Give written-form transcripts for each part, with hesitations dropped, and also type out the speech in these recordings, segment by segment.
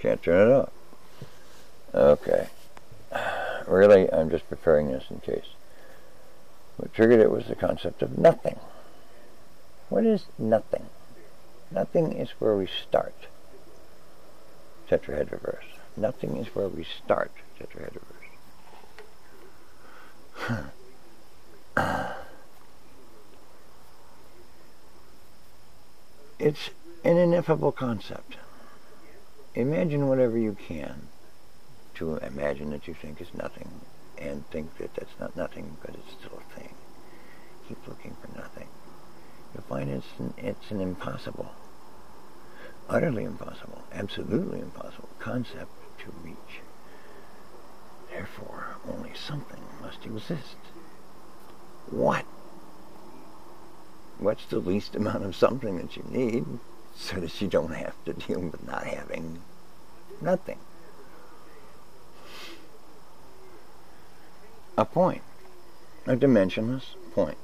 Can't turn it off. Okay. Really, I'm just preparing this in case. What triggered it was the concept of nothing. What is nothing? Nothing is where we start. Tetrahedraverse. Nothing is where we start. Tetrahedraverse. It's an ineffable concept. Imagine whatever you can to imagine that you think is nothing, and think that that's not nothing because it's still a thing. Keep looking for nothing. You'll find it's an impossible, utterly impossible, absolutely impossible concept to reach. Therefore, only something must exist. What? What's the least amount of something that you need so that you don't have to deal with not having nothing? A point. A dimensionless point.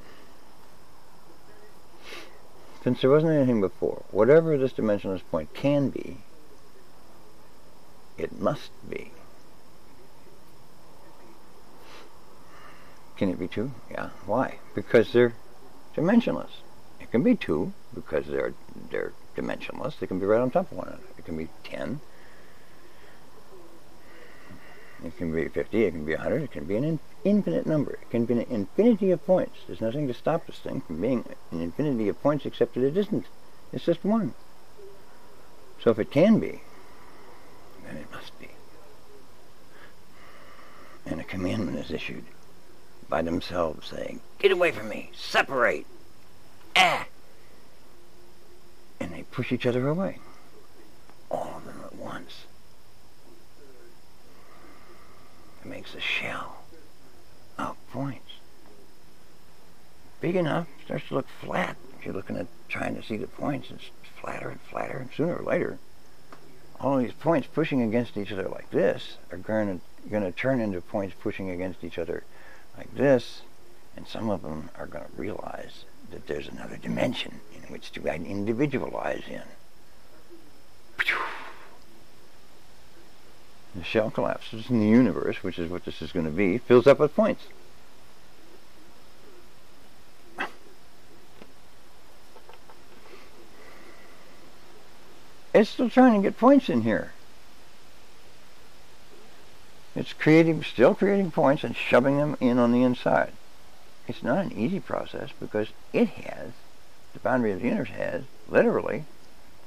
Since there wasn't anything before, whatever this dimensionless point can be, it must be. Can it be two? Yeah. Why? Because they're dimensionless. It can be two because they're dimensionless. They can be right on top of one another. It can be 10. It can be 50. It can be 100. It can be an infinite number. It can be an infinity of points. There's nothing to stop this thing from being an infinity of points except that it isn't. It's just one. So if it can be, then it must be. And a commandment is issued by themselves saying, "Get away from me! Separate! Ah!" And they push each other away. All of them at once. It makes a shell of points. Big enough, starts to look flat. If you're looking at trying to see the points, it's flatter and flatter, and sooner or later, all of these points pushing against each other like this are going to turn into points pushing against each other like this, and some of them are going to realize that there's another dimension in which to individualize in. The shell collapses, and the universe, which is what this is going to be, fills up with points. It's still trying to get points in here. It's still creating points and shoving them in on the inside. It's not an easy process because it has, the boundary of the universe has, literally,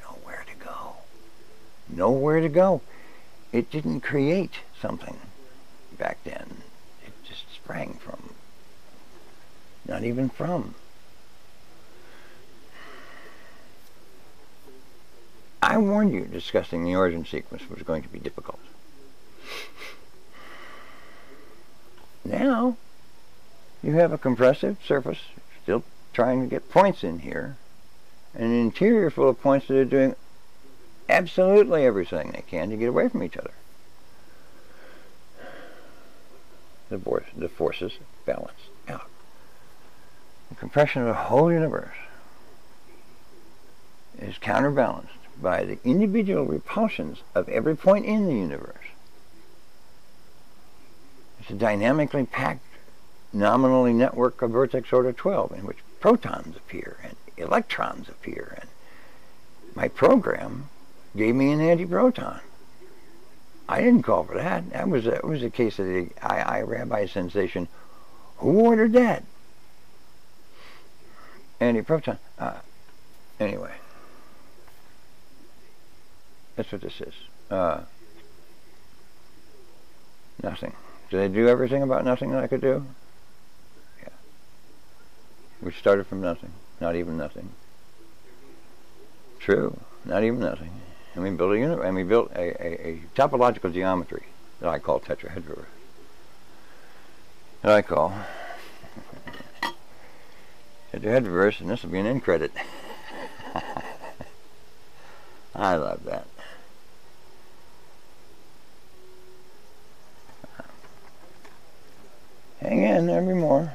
nowhere to go. Nowhere to go. It didn't create something back then. It just sprang from. Not even from. I warned you discussing the origin sequence was going to be difficult. Now, you have a compressive surface, still trying to get points in here, and an interior full of points that are doing absolutely everything they can to get away from each other. The forces balance out. The compression of the whole universe is counterbalanced by the individual repulsions of every point in the universe. It's a dynamically packed, nominally network of vertex order 12 in which protons appear and electrons appear. And my program gave me an antiproton. I didn't call for that. That was a case of the rabbi sensation. Who ordered that? Antiproton. Anyway. That's what this is. Nothing. Did I do everything about nothing that I could do? Yeah. We started from nothing. Not even nothing. True. Not even nothing. And we built a topological geometry that I call Tetrahedraverse. That I call Tetrahedraverse, and this will be an end credit. I love that. Hang in, there'll be more.